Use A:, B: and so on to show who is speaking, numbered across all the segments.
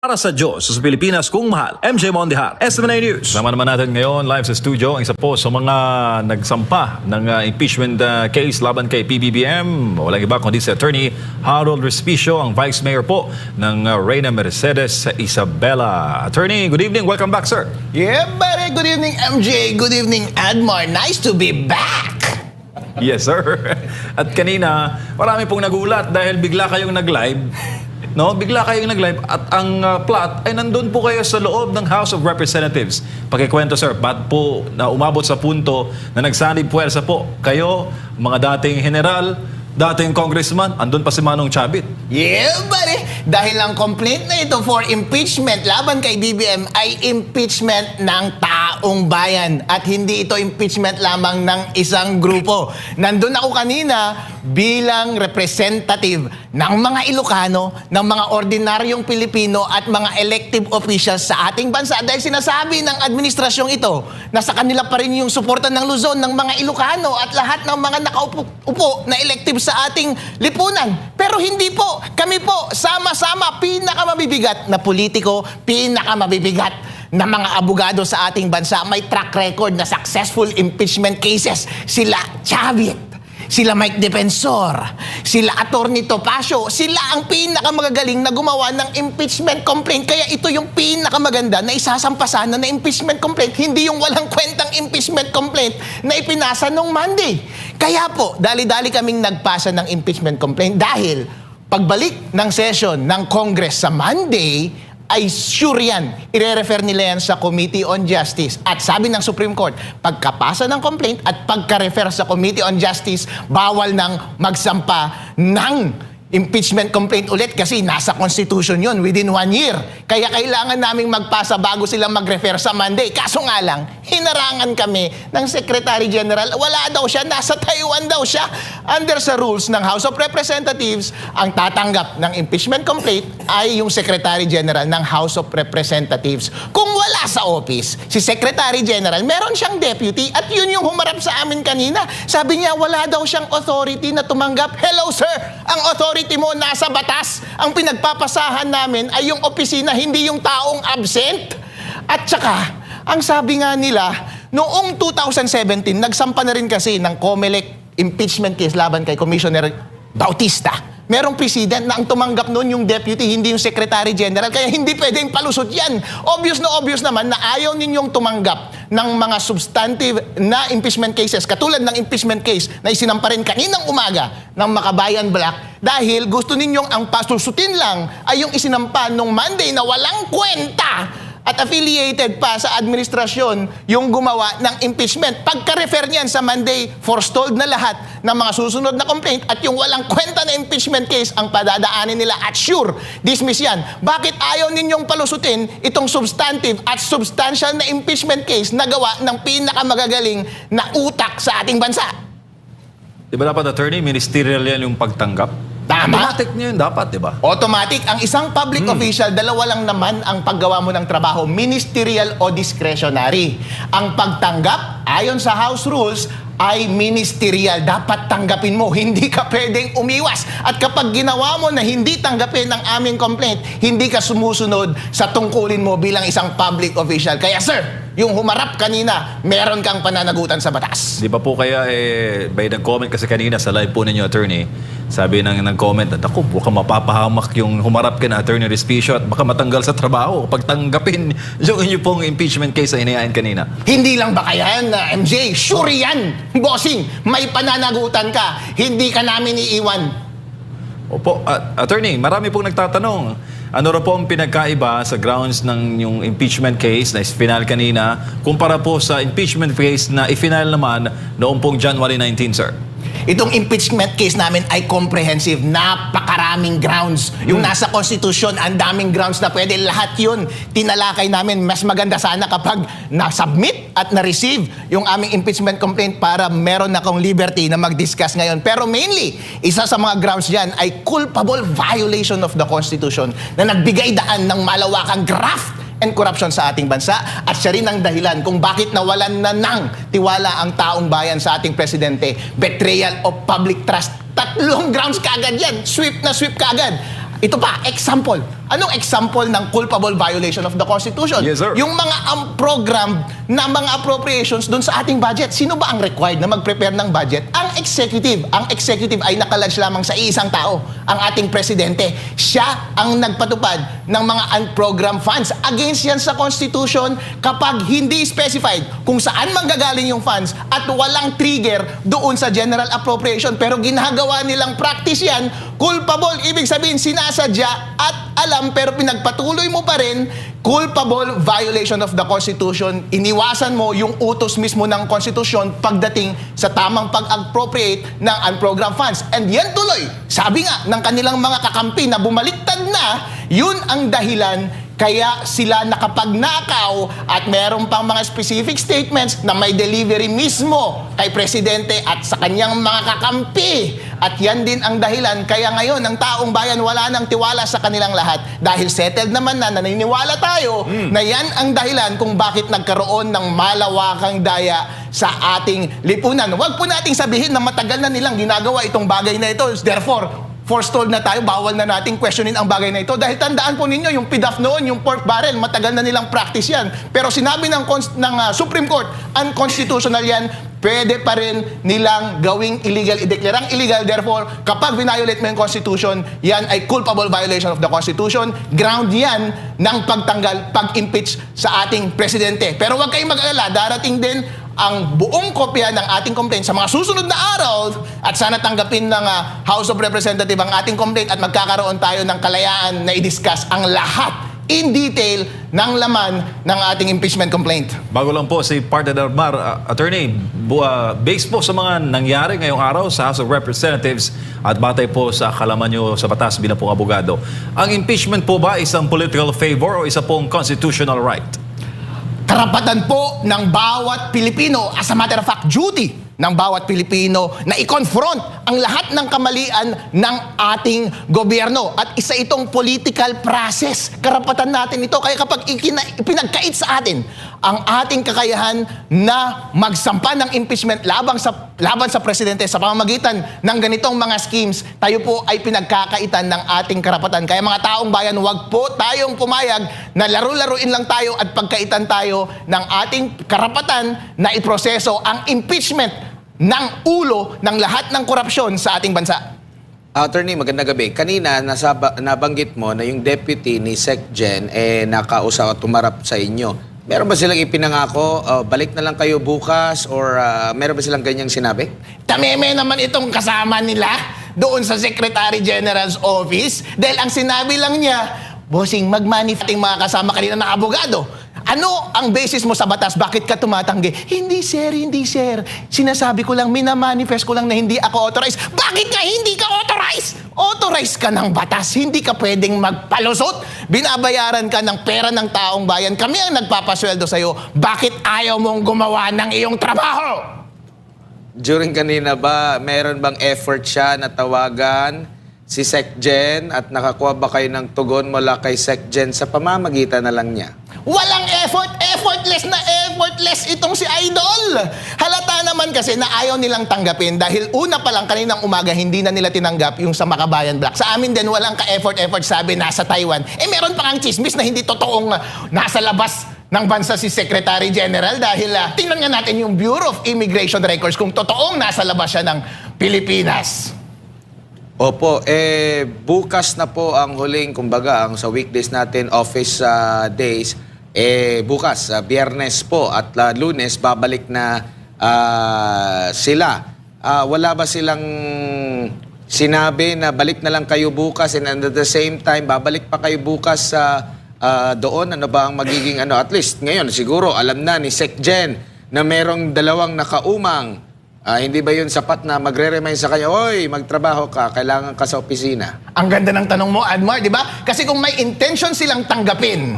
A: Para sa Diyos, sa Pilipinas kung mahal. MJ Mondihar, SMNA News.
B: Sama naman natin ngayon live sa studio ang isa po sa mga nagsampa ng impeachment case laban kay PBBM. Walang iba kundi si Attorney Harold Respicio, ang Vice Mayor po ng Reyna Mercedes Isabela. Attorney, good evening. Welcome back, sir.
C: Yeah, buddy. Good evening, MJ. Good evening, Admar. Nice to be back.
B: Yes, sir. At kanina, marami pong nagulat dahil bigla kayong nag-live. No, bigla kayong nag-live at ang plot ay nandun po kayo sa loob ng House of Representatives. Pakikwento, sir, ba't po na umabot sa punto na nagsanib puwersa po kayo, mga dating general, dating congressman, andun pa si Manong Chavit.
C: Yeah, buddy. Dahil ang complaint na ito for impeachment laban kay BBM ay impeachment ng taong bayan. At hindi ito impeachment lamang ng isang grupo. Nandun ako kanina bilang representative ng mga Ilocano, ng mga ordinaryong Pilipino at mga elective officials sa ating bansa. Dahil sinasabi ng administrasyong ito na sa kanila pa rin yung suporta ng Luzon, ng mga Ilocano at lahat ng mga nakaupo na elective sa ating lipunan. Pero hindi po. Kami po, sama-sama, pinakamabibigat na politiko, pinakamabibigat na mga abogado sa ating bansa. May track record na successful impeachment cases. Sila Chavit, sila Mike Defensor, sila Attorney Topacio, sila ang pinakamagagaling na gumawa ng impeachment complaint. Kaya ito yung pinakamaganda na isasampasan na impeachment complaint, hindi yung walang kwentang impeachment complaint na ipinasa nung Monday. Kaya po, dali-dali kaming nagpasa ng impeachment complaint dahil pagbalik ng session ng Congress sa Monday, ay sure yan. I-refer nila yan sa Committee on Justice. At sabi ng Supreme Court, pagkapasa ng complaint at pagka-refer sa Committee on Justice, bawal nang magsampa ng impeachment complaint ulit kasi nasa Constitution yun within 1 year. Kaya kailangan naming magpasa bago sila mag-refer sa Monday. Kaso nga lang, hinarangan kami ng Secretary General. Wala daw siya, nasa Taiwan daw siya. Under sa rules ng House of Representatives, ang tatanggap ng impeachment complaint ay yung Secretary General ng House of Representatives. Kung wala sa office, si Secretary General, meron siyang deputy at yun yung humarap sa amin kanina. Sabi niya, wala daw siyang authority na tumanggap. Hello, sir! Ang authority mo nasa batas. Ang pinagpapasahan namin ay yung opisina, hindi yung taong absent. At saka, ang sabi nga nila, noong 2017, nagsampa na rin kasi ng COMELEC impeachment case laban kay Commissioner Bautista. Merong president na ang tumanggap noon yung deputy, hindi yung Secretary General. Kaya hindi pwedeng palusot yan. Obvious naman na ayaw ninyong tumanggap ng mga substantive na impeachment cases, katulad ng impeachment case na isinampa rin kaninang umaga ng Makabayan Black, dahil gusto ninyong ang pasusutin lang ay yung isinampa nung Monday na walang kwenta at affiliated pa sa administrasyon yung gumawa ng impeachment. Pagka-refer niyan sa Monday, forestalled na lahat ng mga susunod na complaint at yung walang kwenta na impeachment case ang padadaanin nila at sure, dismiss yan. Bakit ayaw ninyong palusutin itong substantive at substantial na impeachment case na gawa ng pinakamagagaling na utak sa ating bansa?
B: Di ba dapat, attorney, ministerial yan yung pagtanggap?
C: Tama.
B: Automatic nyo yun dapat, di ba?
C: Automatic. Ang isang public official, dalawa lang naman ang paggawa mo ng trabaho, ministerial o discretionary. Ang pagtanggap, ayon sa House rules, ay ministerial. Dapat tanggapin mo. Hindi ka pwedeng umiwas. At kapag ginawa mo na hindi tanggapin ang aming complaint, hindi ka sumusunod sa tungkulin mo bilang isang public official. Kaya sir, yung humarap kanina, meron kang pananagutan sa batas.
B: Di ba po kaya, by nag-comment kasi kanina sa live po ninyo, attorney, sabi nang nag-comment at ako, baka mapapahamak yung humarap ka na Attorney Respicio at baka matanggal sa trabaho pag tanggapin yung inyo pong impeachment case na inayain kanina.
C: Hindi lang ba kaya yan, MJ? Sure yan, bossing. May pananagutan ka. Hindi ka namin iiwan.
B: Opo, attorney, marami pong nagtatanong. Ano ra po ang pinagkaiba sa grounds ng yung impeachment case na final kanina kumpara po sa impeachment case na i-final naman noong pong January 19, sir?
C: Itong impeachment case namin ay comprehensive. Napakaraming grounds. Yung nasa Constitution, ang daming grounds na pwede. Lahat yun, tinalakay namin. Mas maganda sana kapag na-submit at na-receive yung aming impeachment complaint para meron akong liberty na mag-discuss ngayon. Pero mainly, isa sa mga grounds dyan ay culpable violation of the Constitution na nagbigay daan ng malawakang graft and corruption sa ating bansa at siya rin ang dahilan kung bakit nawalan na ng tiwala ang taong bayan sa ating presidente. Betrayal of public trust. 3 grounds kaagad yan. Sweep na sweep kaagad. Ito pa, example. Anong example ng culpable violation of the Constitution?
B: Yes, sir.
C: Yung mga program na mga appropriations doon sa ating budget. Sino ba ang required na mag-prepare ng budget? Ang executive. Ang executive ay nakalodge lamang sa isang tao, ang ating presidente. Siya ang nagpatupad ng mga unprogrammed funds. Against yan sa Constitution kapag hindi specified kung saan manggagaling yung funds at walang trigger doon sa general appropriation. Pero ginagawa nilang practice yan, culpable. Ibig sabihin, sinasadya at alam pero pinagpatuloy mo pa rin, culpable violation of the Constitution. Iniwasan mo yung utos mismo ng Constitution pagdating sa tamang pag-appropriate ng unprogrammed funds. And yan tuloy, sabi nga ng kanilang mga kakampi na bumaliktad na, yun ang dahilan kaya sila nakapagnakaw at meron pang mga specific statements na may delivery mismo kay Presidente at sa kanyang mga kakampi. At yan din ang dahilan kaya ngayon ang taong bayan wala nang tiwala sa kanilang lahat. Dahil settled naman na naniniwala tayo na yan ang dahilan kung bakit nagkaroon ng malawakang daya sa ating lipunan. Huwag po nating sabihin na matagal na nilang ginagawa itong bagay na ito. Therefore, forestalled na tayo, bawal na nating questionin ang bagay na ito. Dahil tandaan po ninyo, yung PDAF noon, yung pork barrel, matagal na nilang practice yan. Pero sinabi ng Supreme Court, unconstitutional yan, pwede pa rin nilang gawing illegal, ideklarang illegal. Therefore, kapag violate mo yung Constitution, yan ay culpable violation of the Constitution. Ground yan ng pagtanggal, pag-impeach sa ating presidente. Pero huwag kayong mag-alala, darating din ang buong kopya ng ating complaint sa mga susunod na araw at sana tanggapin ng House of Representatives ang ating complaint at magkakaroon tayo ng kalayaan na i-discuss ang lahat in detail ng laman ng ating impeachment complaint.
B: Bago lang po si Partner Mar, Attorney, based po sa mga nangyari ngayong araw sa House of Representatives at batay po sa kalaman nyo sa batas bilang pong abogado, ang impeachment po ba isang political favor o isa pong constitutional right?
C: Karapatan po ng bawat Pilipino, as a matter of fact, duty ng bawat Pilipino na i-confront ang lahat ng kamalian ng ating gobyerno. At isa itong political process. Karapatan natin ito. Kaya kapag ipinagkait sa atin ang ating kakayahan na magsampa ng impeachment laban sa presidente sa pamamagitan ng ganitong mga schemes, tayo po ay pinagkakaitan ng ating karapatan. Kaya mga taong bayan, huwag po tayong pumayag na laro-laruin lang tayo at pagkaitan tayo ng ating karapatan na iproseso ang impeachment ng ulo ng lahat ng korupsyon sa ating bansa.
D: Attorney, magandang gabi. Kanina, nabanggit mo na yung deputy ni SecGen nakausap at tumarap sa inyo. Meron ba silang ipinangako, balik na lang kayo bukas or meron ba silang ganyang sinabi?
C: Tameme naman itong kasama nila doon sa Secretary General's office dahil ang sinabi lang niya, bossing, mag-manifesting mga kasama kanina ng abogado. Ano ang basis mo sa batas? Bakit ka tumatanggi? Hindi sir, hindi sir. Sinasabi ko lang, minamanifest ko lang na hindi ako authorized. Bakit ka hindi ka authorized? Authorized ka ng batas. Hindi ka pwedeng magpalusot. Binabayaran ka ng pera ng taong bayan. Kami ang nagpapasweldo sa'yo. Bakit ayaw mong gumawa ng iyong trabaho?
D: During kanina ba, meron bang effort siya na tawagan si SecGen at nakakuha ba kayo ng tugon mula kay SecGen sa pamamagitan na lang niya?
C: Walang effort, effortless na effortless itong si Idol. Halata naman kasi na ayaw nilang tanggapin dahil una pa lang kaninang umaga hindi na nila tinanggap yung sa Makabayan Black. Sa amin din walang ka-effort sabi nasa Taiwan. Meron pa kang chismis na hindi totoong nasa labas ng bansa si Secretary General dahil tingnan nga natin yung Bureau of Immigration Records kung totoong nasa labas siya ng Pilipinas.
D: Opo, bukas na po ang huling, kumbaga, ang sa weekdays natin, office days. Bukas, Biyernes po at Lunes, babalik na sila. Wala ba silang sinabi na balik na lang kayo bukas and at the same time, babalik pa kayo bukas doon? Ano ba ang magiging, at least ngayon, siguro alam na ni SecGen na merong dalawang nakaumang. Hindi ba yun sapat na magre-remind sa kanya, oy, magtrabaho ka, kailangan ka sa opisina?
C: Ang ganda ng tanong mo, Admar, di ba? Kasi kung may intention silang tanggapin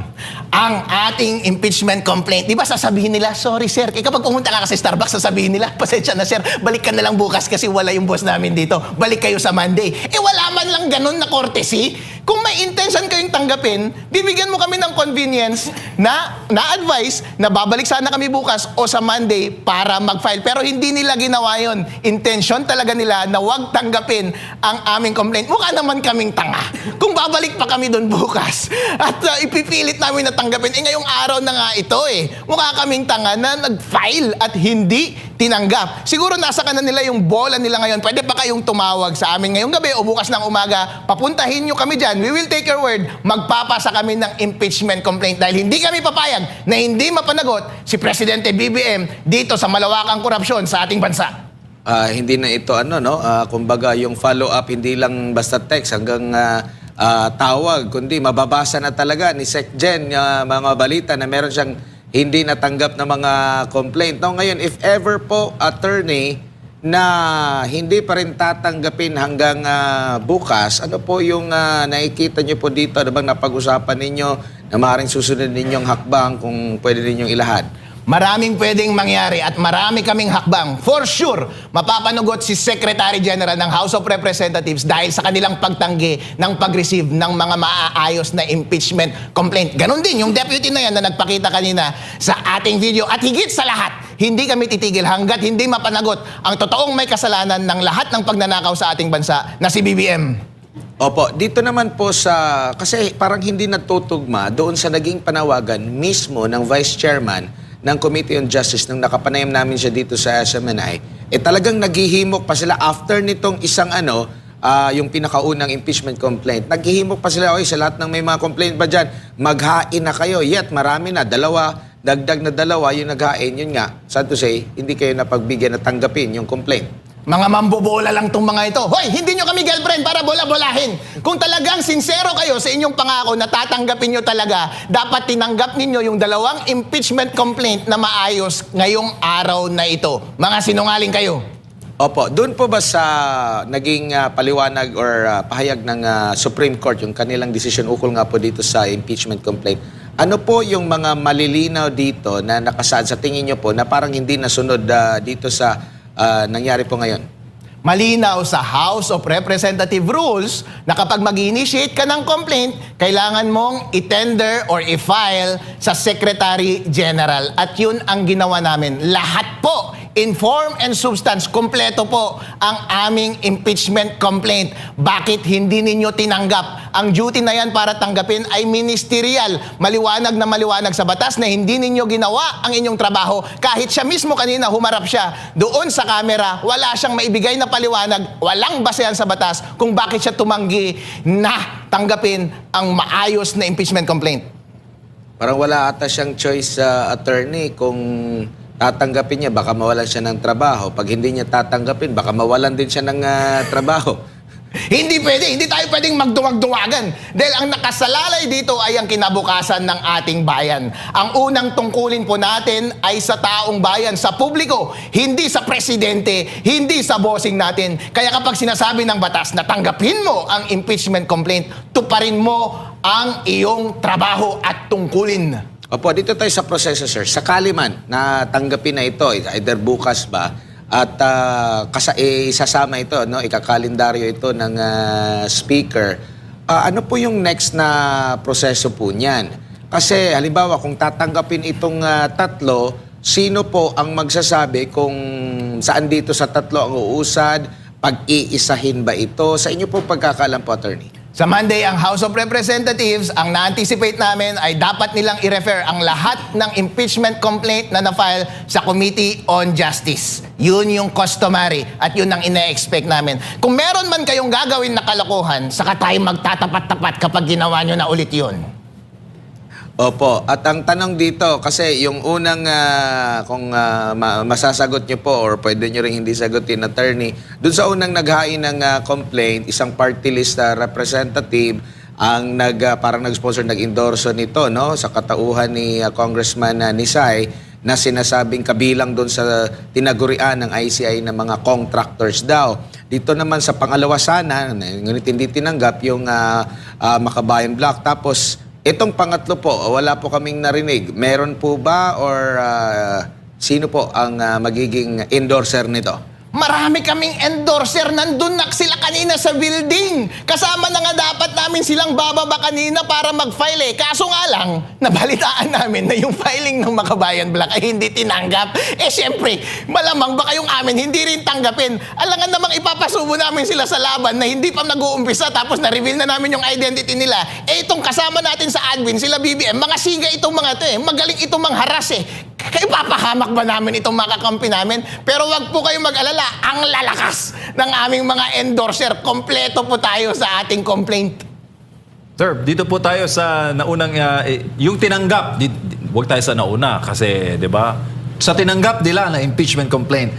C: ang ating impeachment complaint, di ba sasabihin nila, sorry sir, kapag pumunta ka kasi Starbucks, sasabihin nila, pasensya na sir, balik ka na lang bukas kasi wala yung boss namin dito, balik kayo sa Monday. Wala man lang ganun na courtesy. Kung may intention kayong tanggapin, bibigyan mo kami ng convenience na advice na babalik sana kami bukas o sa Monday para mag-file. Pero hindi nila ginawa yun. Intention talaga nila na huwag tanggapin ang aming complaint. Mukha naman kaming tanga kung babalik pa kami doon bukas at ipipilit namin na tanggapin. Ngayong araw na nga ito mukha kaming tanga na nag-file at hindi tinanggap. Siguro nasa kanan nila yung bola nila ngayon. Pwede pa kayong tumawag sa amin ngayong gabi o bukas ng umaga. Papuntahin nyo kami dyan. We will take your word. Magpapasa kami ng impeachment complaint dahil hindi kami papayag na hindi mapanagot si Presidente BBM dito sa malawakang korupsyon sa ating bansa.
D: Hindi na ito kumbaga yung follow-up hindi lang basta text hanggang tawag, kundi mababasa na talaga ni SecGen mga balita na meron siyang hindi natanggap na mga complaint. No, ngayon, if ever po, attorney, na hindi pa rin tatanggapin hanggang bukas, ano po yung nakikita niyo po dito? Ano bang napag-usapan ninyo na maaaring susunod ninyong hakbang kung pwede ninyong ilahad?
C: Maraming pwedeng mangyari at marami kaming hakbang. For sure, mapapanagot si Secretary General ng House of Representatives dahil sa kanilang pagtanggi ng pag-receive ng mga maaayos na impeachment complaint. Ganon din yung deputy na yan na nagpakita kanina sa ating video. At higit sa lahat, hindi kami titigil hanggat hindi mapanagot ang totoong may kasalanan ng lahat ng pagnanakaw sa ating bansa na si BBM.
D: Opo, dito naman po kasi parang hindi natutugma doon sa naging panawagan mismo ng Vice Chairman ng Committee on Justice nung nakapanayam namin siya dito sa SMNI, talagang naghihimok pa sila after nitong isang yung pinakaunang impeachment complaint. Naghihimok pa sila, sa lahat ng may mga complaint ba dyan, maghain na kayo. Yet, marami na, dagdag na dalawa yung naghain. Yun nga, sad to say, hindi kayo napagbigyan na tanggapin yung complaint.
C: Mga mambobola lang tong mga ito. Hoy, hindi nyo kami girlfriend para bola-bolahin. Kung talagang sincero kayo sa inyong pangako na tatanggapin nyo talaga, dapat tinanggap ninyo yung dalawang impeachment complaint na maayos ngayong araw na ito. Mga sinungaling kayo.
D: Opo, doon po ba sa naging paliwanag or pahayag ng Supreme Court, yung kanilang decision ukol nga po dito sa impeachment complaint, ano po yung mga malilinaw dito na nakasaad sa tingin nyo po na parang hindi nasunod dito sa nangyari po ngayon?
C: Malinaw sa House of Representative rules na kapag mag-initiate ka ng complaint, kailangan mong i-tender or i-file sa Secretary General. At yun ang ginawa namin. Lahat po, in form and substance, kompleto po ang aming impeachment complaint. Bakit hindi ninyo tinanggap? Ang duty na yan para tanggapin ay ministerial. Maliwanag na maliwanag sa batas na hindi ninyo ginawa ang inyong trabaho. Kahit siya mismo kanina humarap siya doon sa camera, wala siyang maibigay na paliwanag, walang basehan sa batas kung bakit siya tumanggi na tanggapin ang maayos na impeachment complaint.
D: Parang wala ata siyang choice sa attorney kung tatanggapin niya, baka mawalan siya ng trabaho. Pag hindi niya tatanggapin, baka mawalan din siya ng trabaho.
C: Hindi pwede, hindi tayo pwedeng magduwag-duwagan. Dahil ang nakasalalay dito ay ang kinabukasan ng ating bayan. Ang unang tungkulin po natin ay sa taong bayan, sa publiko, hindi sa presidente, hindi sa bossing natin. Kaya kapag sinasabi ng batas na tanggapin mo ang impeachment complaint, tuparin mo ang iyong trabaho at tungkulin.
D: Opo, dito tayo sa proseso, sir. Sakali man na tanggapin na ito, either bukas ba, at isasama ito, ikakalendaryo ito ng speaker, ano po yung next na proseso po niyan? Kasi halimbawa, kung tatanggapin itong tatlo, sino po ang magsasabi kung saan dito sa tatlo ang uusad? Pag-iisahin ba ito? Sa inyo po pagkakalam po, attorney?
C: Sa Monday, ang House of Representatives, ang na-anticipate namin ay dapat nilang i-refer ang lahat ng impeachment complaint na na-file sa Committee on Justice. Yun yung customary at yun ang ina-expect namin. Kung meron man kayong gagawin na kalokohan, saka tayo magtatapat-tapat kapag ginawa nyo na ulit yun.
D: Opo. At ang tanong dito, kasi yung unang, kung masasagot nyo po or pwede nyo rin hindi sagutin, attorney, dun sa unang naghain ng complaint, isang party list representative ang parang nag-sponsor, nag-endorso nito, sa katauhan ni Congressman Nisay, na sinasabing kabilang doon sa tinagurian ng ICI ng mga contractors daw. Dito naman sa pangalawa sana, ngunit hindi tinanggap yung Makabayan Block. Tapos, itong pangatlo po, wala po kaming narinig. Meron po ba or sino po ang magiging endorser nito?
C: Marami kaming endorser, nandun na sila kanina sa building. Kasama na nga dapat namin silang bababa kanina para mag-file eh. Kaso nga lang, nabalitaan namin na yung filing ng Makabayan Black ay hindi tinanggap. Eh syempre, malamang baka yung amin hindi rin tanggapin. Alangan namang ipapasubo namin sila sa laban na hindi pa nag-uumpisa tapos na-reveal na namin yung identity nila. Eh itong kasama natin sa admin, sila BBM, mga siga itong mga to eh. Magaling itong mangharas eh. Kaya ipapahamak ba namin itong mga kakampi namin? Pero wag po kayong mag-alala, ang lalakas ng aming mga endorser. Kompleto po tayo sa ating complaint.
B: Sir, dito po tayo sa naunang, yung tinanggap, huwag tayo sa nauna kasi, di ba? Sa tinanggap nila na impeachment complaint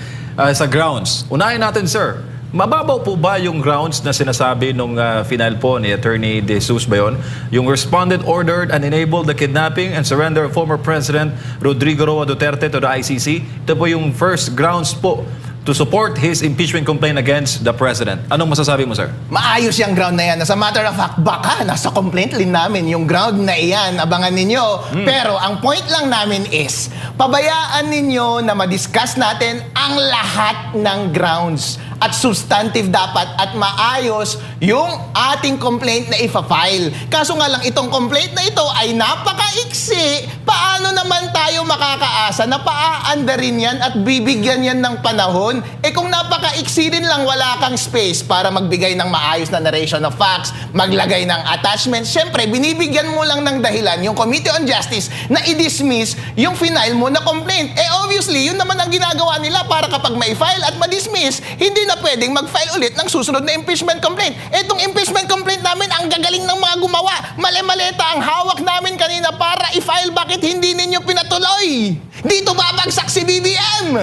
B: sa grounds. Unahin natin, sir. Mababaw po ba yung grounds na sinasabi nung final po ni Attorney De Jesus ba yun? Yung respondent ordered and enabled the kidnapping and surrender of former President Rodrigo Roa Duterte to the ICC. Ito po yung first grounds po to support his impeachment complaint against the President. Anong masasabi mo, sir?
C: Maayos yung ground na yan. As a matter of fact, baka nasa complaint din namin yung ground na iyan. Abangan ninyo. Pero ang point lang namin is, pabayaan ninyo na madiscuss natin ang lahat ng grounds at substantive dapat at maayos yung ating complaint na ifa-file. Kaso nga lang itong complaint na ito ay napakaiksi. Paano naman tayo makakaasa na paaandarin yan at bibigyan yan ng panahon? Eh kung napakaiksi din lang, wala kang space para magbigay ng maayos na narration of facts, maglagay ng attachments. Siyempre, binibigyan mo lang ng dahilan yung Committee on Justice na i-dismiss yung final mo na complaint. Eh obviously, yun naman ang ginagawa nila para kapag may file at ma-dismiss, hindi na pwedeng mag-file ulit ng susunod na impeachment complaint. Etong impeachment complaint namin, ang gagaling ng mga gumawa. Mali-maleta ang hawak namin kanina para i-file. Bakit hindi ninyo pinatuloy? Dito babagsak si BBM!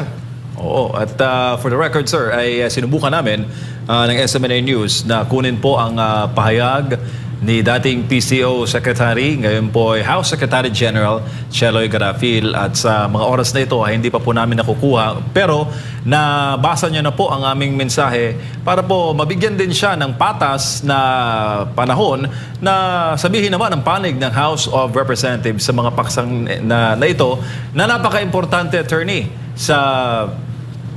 B: Oo, at for the record, sir, ay sinubukan namin ng SMNA News na kunin po ang pahayag ni dating PCO Secretary, ngayon po ay House Secretary General Cheloy Garafil, at sa mga oras na ito ay hindi pa po namin nakukuha, pero nabasa niya na po ang aming mensahe para po mabigyan din siya ng patas na panahon na sabihin naman ang panig ng House of Representatives sa mga paksang na ito na napaka-importante, attorney, sa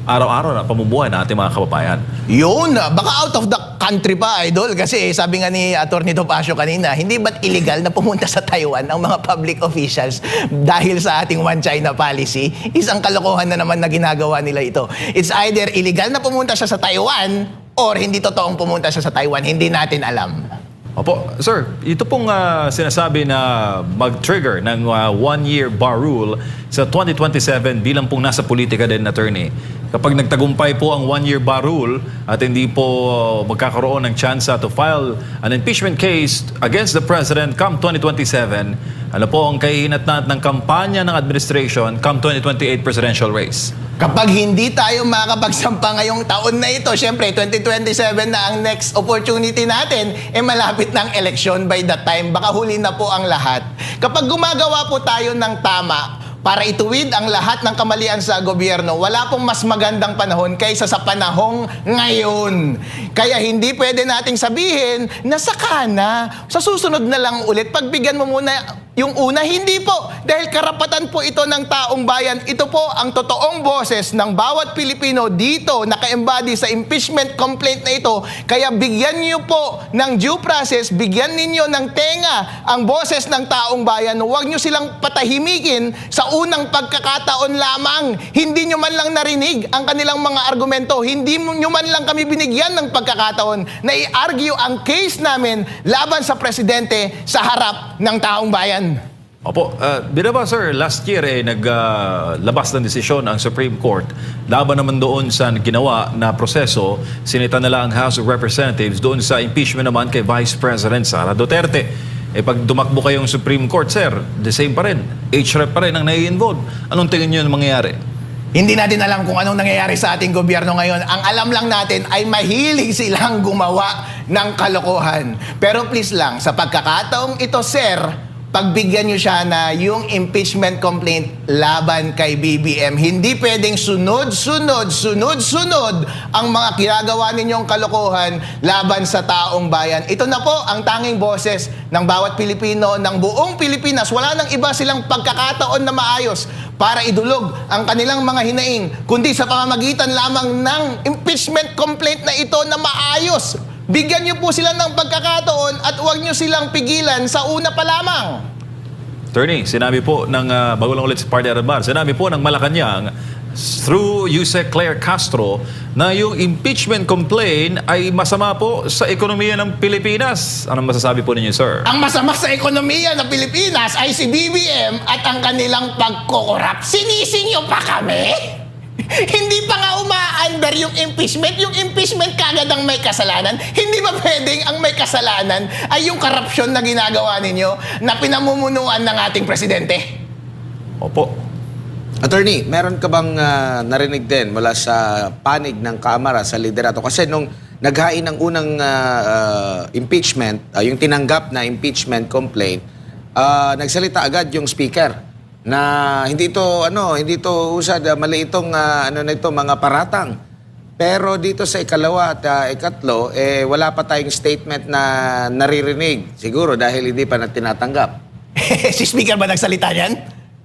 B: araw-araw na pamumuhay ng ating mga kababayan.
C: Yun, baka out of the country pa, idol. Kasi sabi nga ni Atty. Topacio kanina, hindi ba't illegal na pumunta sa Taiwan ang mga public officials dahil sa ating One China policy? Isang kalokohan na naman na ginagawa nila ito. It's either illegal na pumunta siya sa Taiwan or hindi totoong pumunta siya sa Taiwan. Hindi natin alam.
B: Opo, sir, ito pong sinasabi na mag-trigger ng one-year bar rule sa 2027 bilang pong nasa politika din, attorney. Kapag nagtagumpay po ang one-year bar rule at hindi po magkakaroon ng chance to file an impeachment case against the President come 2027, ano po ang kahihinatnan ng kampanya ng administration come 2028 presidential race?
C: Kapag hindi tayo makakapagsampa ngayong taon na ito, syempre 2027 na ang next opportunity natin, malapit ng eleksyon by that time, baka huli na po ang lahat. Kapag gumagawa po tayo ng tama para ituwid ang lahat ng kamalian sa gobyerno, wala pong mas magandang panahon kaysa sa panahong ngayon. Kaya hindi pwede nating sabihin na saka na, sa susunod na lang ulit, pagbigyan mo muna yung una. Hindi po, dahil karapatan po ito ng taong bayan. Ito po ang totoong boses ng bawat Pilipino dito naka-embody sa impeachment complaint na ito. Kaya bigyan niyo po ng due process, bigyan ninyo ng tenga ang boses ng taong bayan. Huwag niyo silang patahimikin sa unang pagkakataon lamang. Hindi niyo man lang narinig ang kanilang mga argumento. Hindi niyo man lang kami binigyan ng pagkakataon na i-argue ang case namin laban sa presidente sa harap ng taong bayan.
B: Opo, binaba sir, last year naglabas ng desisyon ang Supreme Court laban naman doon sa ginawa na proseso. Sinita nila ang House of Representatives doon sa impeachment naman kay Vice President Sara Duterte. Pag dumakbo kayong Supreme Court, sir, the same pa rin. HREP pa rin ang nai-involve. Anong tingin nyo na mangyayari?
C: Hindi natin alam kung anong nangyayari sa ating gobyerno ngayon. Ang alam lang natin ay mahilig silang gumawa ng kalokohan. Pero please lang, sa pagkakataong ito, sir, pagbigyan nyo siya na yung impeachment complaint laban kay BBM. Hindi pwedeng sunod-sunod ang mga ginagawa ninyong kalokohan laban sa taong bayan. Ito na po ang tanging boses ng bawat Pilipino, ng buong Pilipinas. Wala nang iba silang pagkakataon na maayos para idulog ang kanilang mga hinaing, kundi sa pamamagitan lamang ng impeachment complaint na ito na maayos. Bigyan niyo po sila ng pagkakataon at huwag niyo silang pigilan sa una pa lamang.
B: Attorney, sinabi po ng, bago lang ulit si Party Arbar, sinabi po ng Malacanang through Yusek Claire Castro na yung impeachment complaint ay masama po sa ekonomiya ng Pilipinas. Anong masasabi po ninyo, sir?
C: Ang masama sa ekonomiya ng Pilipinas ay si BBM at ang kanilang pagkukurap. Sinising niyo pa kami? Hindi pa nga umaandar yung impeachment. Yung impeachment kagad ang may kasalanan. Hindi ba pwedeng ang may kasalanan ay yung korupsyon na ginagawa ninyo na pinamumunuan ng ating presidente?
B: Opo.
D: Attorney, meron ka bang narinig din mula sa panig ng Kamara sa liderato? Kasi nung naghain ng unang impeachment, yung tinanggap na impeachment complaint, nagsalita agad yung speaker na hindi ito usad mali itong mga paratang. Pero dito sa ikalawa at ikatlo, wala pa tayong statement na naririnig. Siguro dahil hindi pa na tinatanggap.
C: Si speaker ba nagsalita niyan?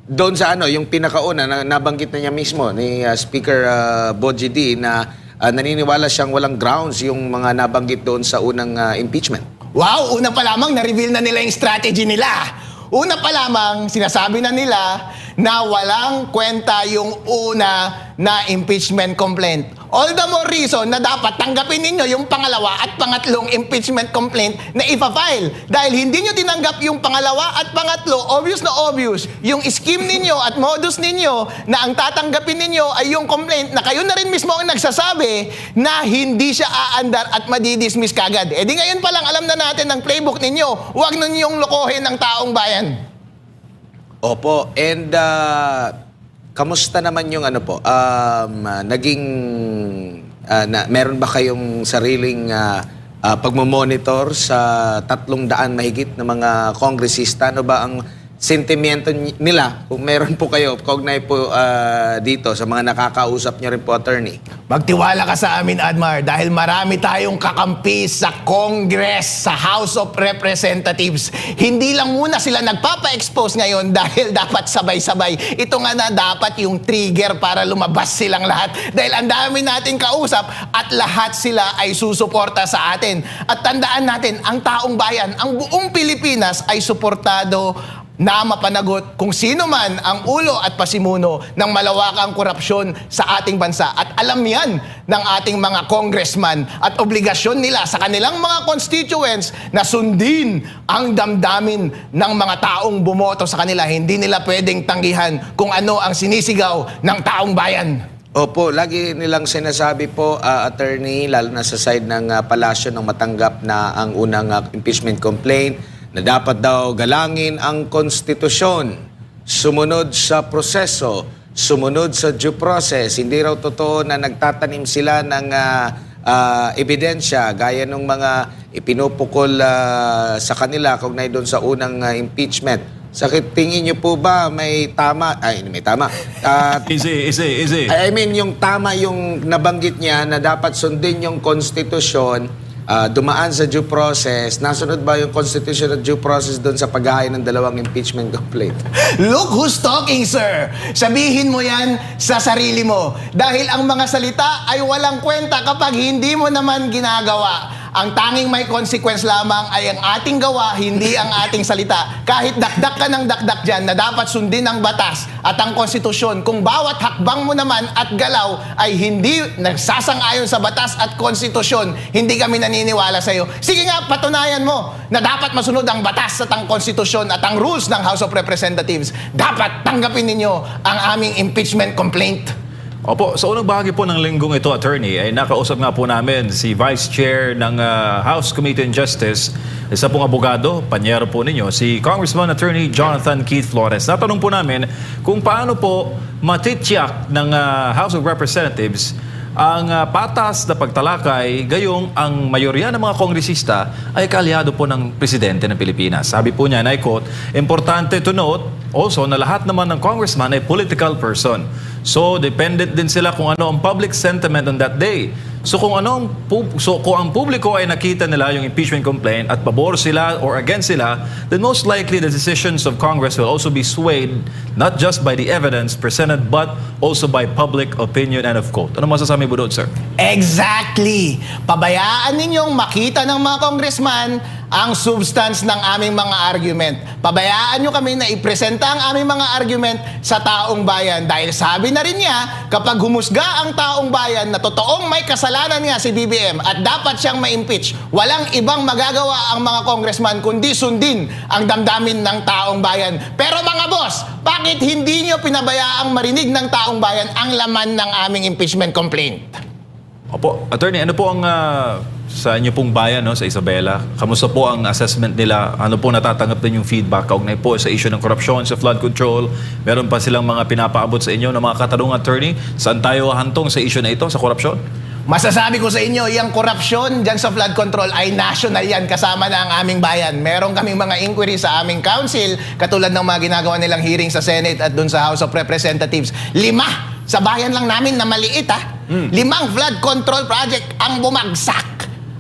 D: Doon sa yung pinakauna, nabanggit na niya mismo ni Speaker Boji D na naniniwala siyang walang grounds yung mga nabanggit doon sa unang impeachment.
C: Wow, una pa lamang na-reveal na nila yung strategy nila. Una pa lamang, sinasabi na nila na walang kwenta yung una na impeachment complaint. All the more reason na dapat tanggapin ninyo yung pangalawa at pangatlong impeachment complaint na ipa-file. Dahil hindi nyo tinanggap yung pangalawa at pangatlo, obvious na obvious, yung scheme ninyo at modus ninyo na ang tatanggapin ninyo ay yung complaint na kayo na rin mismo ang nagsasabi na hindi siya aandar at madidismiss kagad. E di ngayon pa lang alam na natin ang playbook ninyo. Huwag na ninyong lokohin ng taong bayan.
D: Opo, and kamusta naman yung meron ba kayong sariling pagmamonitor sa 300 mahigit na mga kongresista? Ano ba ang sentimiento nila? Kung meron po kayo, kaugnay po dito sa mga nakakausap nyo rin po, attorney.
C: Magtiwala ka sa amin, Admar, dahil marami tayong kakampi sa Congress, sa House of Representatives. Hindi lang muna sila nagpapa-expose ngayon dahil dapat sabay-sabay. Ito nga na dapat yung trigger para lumabas silang lahat. Dahil ang dami nating kausap at lahat sila ay susuporta sa atin. At tandaan natin, ang taong bayan, ang buong Pilipinas ay suportado na mapanagot kung sino man ang ulo at pasimuno ng malawakang korupsyon sa ating bansa. At alam yan ng ating mga congressman at obligasyon nila sa kanilang mga constituents na sundin ang damdamin ng mga taong bumoto sa kanila. Hindi nila pwedeng tanggihan kung ano ang sinisigaw ng taong bayan.
D: Opo, lagi nilang sinasabi po, attorney, lalo na sa side ng palasyo ng matanggap na ang unang impeachment complaint, na dapat daw galangin ang konstitusyon, sumunod sa proseso, sumunod sa due process. Hindi raw totoo na nagtatanim sila ng ebidensya gaya ng mga ipinupukol sa kanila kaugnay doon sa unang impeachment. Sakit, tingin niyo po ba may tama? Ay, may tama.
B: Easy.
D: I mean, yung tama yung nabanggit niya na dapat sundin yung konstitusyon, dumaan sa due process. Nasunod ba yung constitution at due process doon sa paghahain ng dalawang impeachment complaint?
C: Look who's talking, sir! Sabihin mo yan sa sarili mo. Dahil ang mga salita ay walang kwenta kapag hindi mo naman ginagawa. Ang tanging may consequence lamang ay ang ating gawa, hindi ang ating salita. Kahit dakdak ka ng dakdak dyan na dapat sundin ang batas at ang konstitusyon, kung bawat hakbang mo naman at galaw ay hindi nagsasang-ayon sa batas at konstitusyon, hindi kami naniniwala sa iyo. Sige nga, patunayan mo na dapat masunod ang batas at ang konstitusyon at ang rules ng House of Representatives. Dapat tanggapin ninyo ang aming impeachment complaint.
B: Opo, sa unang bahagi po ng linggong ito, attorney, ay nakausap nga po namin si Vice Chair ng House Committee on Justice, isa pong abogado, panyero po ninyo, si Congressman Attorney Jonathan Keith Flores. Natanong po namin kung paano po matitiyak ng House of Representatives ang patas na pagtalakay, gayong ang mayorya ng mga kongresista ay kaalyado po ng presidente ng Pilipinas. Sabi po niya, and I quote, importante to note also na lahat naman ng congressman ay political person. So, dependent din sila kung ano ang public sentiment on that day. So kung ang publiko ay nakita nila yung impeachment complaint at pabor sila or against sila, then most likely the decisions of Congress will also be swayed not just by the evidence presented but also by public opinion, end of quote. Ano masasabi mo doon, sir?
C: Exactly. Pabayaan ninyong makita ng mga congressman ang substance ng aming mga argument. Pabayaan nyo kami na ipresenta ang aming mga argument sa taong bayan. Dahil sabi na rin niya, kapag humusga ang taong bayan na totoong may kasalanan nga si BBM at dapat siyang ma-impeach, walang ibang magagawa ang mga congressman kundi sundin ang damdamin ng taong bayan. Pero mga boss, bakit hindi nyo pinabayaang marinig ng taong bayan ang laman ng aming impeachment complaint?
B: Opo, attorney, ano po ang sa inyo pong bayan, no, sa Isabela? Kamusta po ang assessment nila? Ano po natatanggap din yung feedback kaugnay po sa issue ng korupsyon, sa flood control? Meron pa silang mga pinapaabot sa inyo ng mga katanungan, attorney? Saan tayo hantong sa issue na ito, sa korupsyon?
C: Masasabi ko sa inyo, yung korupsyon dyan sa flood control ay national yan, kasama na ang aming bayan. Meron kaming mga inquiry sa aming council, katulad ng mga ginagawa nilang hearing sa Senate at dun sa House of Representatives. 5 sa bayan lang namin na maliit, 5 flood control project ang bumagsak.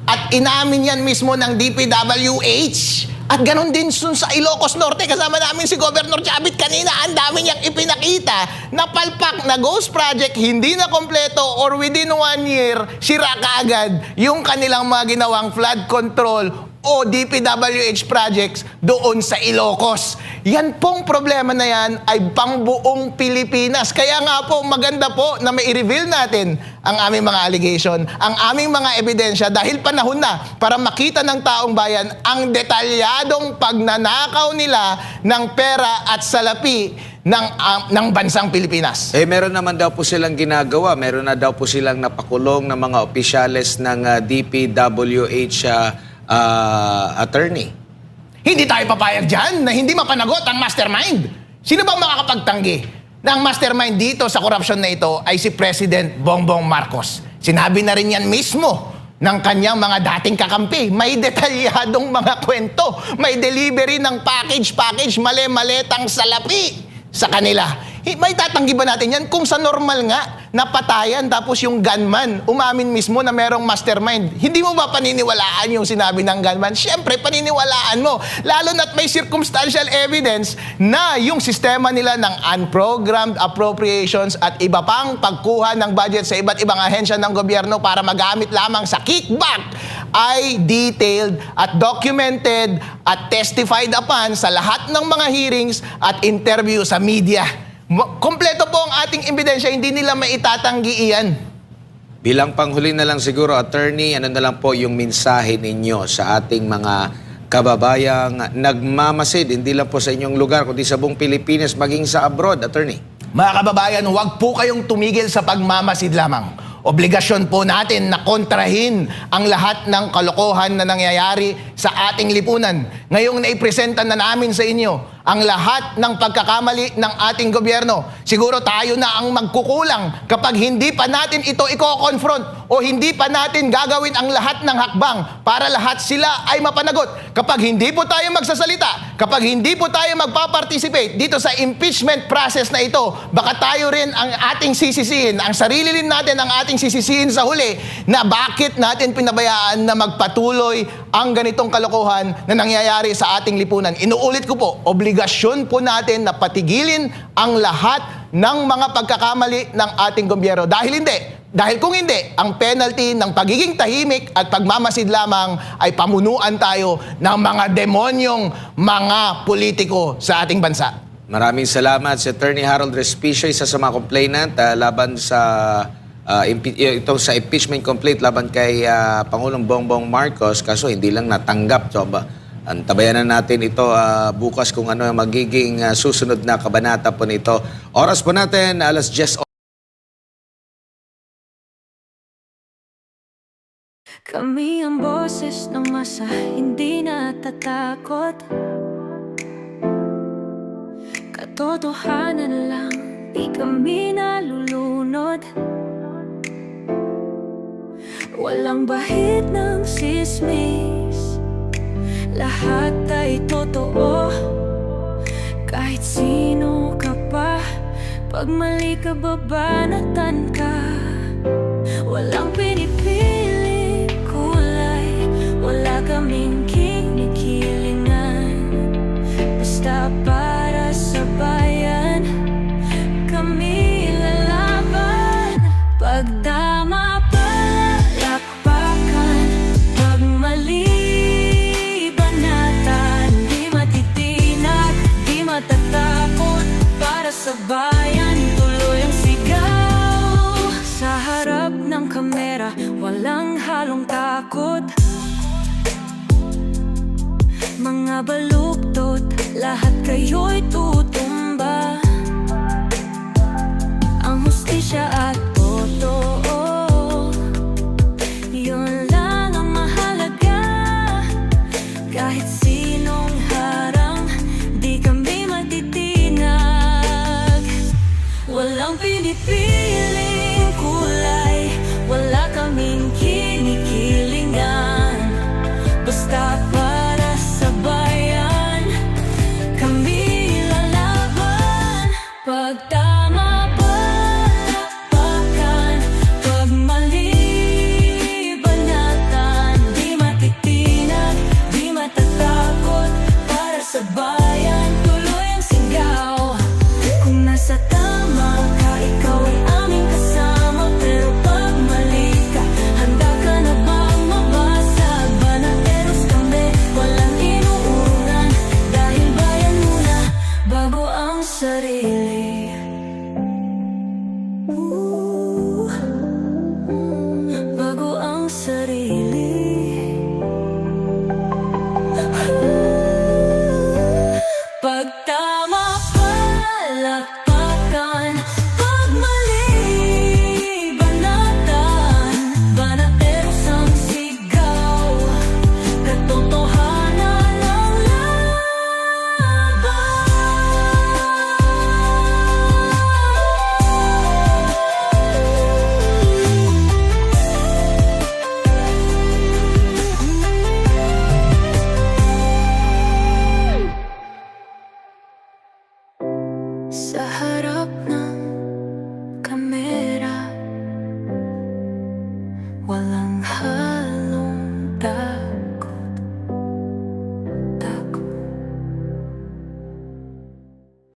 C: At inamin yan mismo ng DPWH. At ganun din sa Ilocos Norte, kasama namin si Governor Chavit kanina, ang dami niyang ipinakita na palpak na ghost project, hindi na kompleto or within 1 year, sira kaagad yung kanilang mga ginawang flood control o DPWH projects doon sa Ilocos. Yan pong problema na yan ay pang buong Pilipinas. Kaya nga po, maganda po na may i-reveal natin ang aming mga allegation, ang aming mga ebidensya dahil panahon na para makita ng taong bayan ang detalyadong pagnanakaw nila ng pera at salapi ng bansang Pilipinas.
D: Meron naman daw po silang ginagawa. Meron na daw po silang napakulong ng mga opisyales ng DPWH attorney.
C: Hindi tayo papayag dyan na hindi mapanagot ang mastermind. Sino bang makakapagtanggi na ang mastermind dito sa korupsyon na ito ay si President Bongbong Marcos? Sinabi na rin yan mismo ng kanyang mga dating kakampi. May detalyadong mga kwento. May delivery ng package, mali-maletang salapi sa kanila. May tatanggi ba natin yan kung sa normal nga napatayan tapos yung gunman umamin mismo na merong mastermind? Hindi mo ba paniniwalaan yung sinabi ng gunman? Siyempre, paniniwalaan mo. Lalo na't may circumstantial evidence na yung sistema nila ng unprogrammed appropriations at iba pang pagkuha ng budget sa iba't ibang ahensya ng gobyerno para magamit lamang sa kickback ay detailed at documented at testified upon sa lahat ng mga hearings at interview sa media. Kompleto po ang ating ebidensya, hindi nila maitatanggi iyan.
D: Bilang panghuli na lang siguro, attorney, ano na lang po yung mensahe ninyo sa ating mga kababayang nagmamasid, hindi lang po sa inyong lugar, kundi sa buong Pilipinas, maging sa abroad, attorney?
C: Mga kababayan, huwag po kayong tumigil sa pagmamasid lamang. Obligasyon po natin na kontrahin ang lahat ng kalokohan na nangyayari sa ating lipunan. Ngayong naipresenta na namin sa inyo ang lahat ng pagkakamali ng ating gobyerno. Siguro tayo na ang magkukulang kapag hindi pa natin ito i-confront o hindi pa natin gagawin ang lahat ng hakbang para lahat sila ay mapanagot. Kapag hindi po tayo magsasalita, kapag hindi po tayo magpa-participate dito sa impeachment process na ito, baka tayo rin ang ating sisisihin, ang sarili rin natin ang ating sisisihin sa huli na bakit natin pinabayaan na magpatuloy ang ganitong kalokohan na nangyayari sa ating lipunan. Inuulit ko po, obligasyon po natin na patigilin ang lahat ng mga pagkakamali ng ating gobyerno. Dahil kung hindi, ang penalty ng pagiging tahimik at pagmamasid lamang ay pamunuan tayo ng mga demonyong mga politiko sa ating bansa.
D: Maraming salamat si Attorney Harold Respicio, isa sa mga complainant laban sa ito sa impeachment complaint laban kay Pangulong Bongbong Marcos, kaso hindi lang natanggap. So, antabayan na natin ito bukas kung ano ang magiging susunod na kabanata po nito. Oras po natin, 10:00.
E: Kami ang boses ng masa, hindi natatakot. Katotohanan lang, di kami nalulunod. Walang bahid ng sismis, lahat ay totoo. Kahit sino ka pa, pag mali ka babanatan ka. Walang pinipili kulay, wala kaming kinikilingan. Basta para sa bayan, kami lalaban. Pag tama palakpakan, pag mali banatan. Di matitinag, di matatakot, para sa bayan tuloy ang sigaw. Sa harap ng kamera, walang halong takot. Mga baluktot, lahat kayo'y tutumba. Ang hustisya at totoo, yun lang ang mahalaga. Kahit sinong harang, di kami matitinag. Walang pinipiling kulay, wala kaming kinikilingan. Basta para sa bayan, kami lalaban. Pag tama palakpakan, pag mali banatan. Di matitinag, di matatakot, para sa bayan tuloy ang sigaw. Kung nasa tama ka, ikaw ay aming kasama. Pero pag mali ka, handa ka na bang mabasag? Banateros kami, walang inuunan, dahil bayan muna bago ang sarili. Bago ang sarili. Pag tama palakpakan, pag mali banatan. Banateros ang sigaw, katotohanan ang laban. Sa harap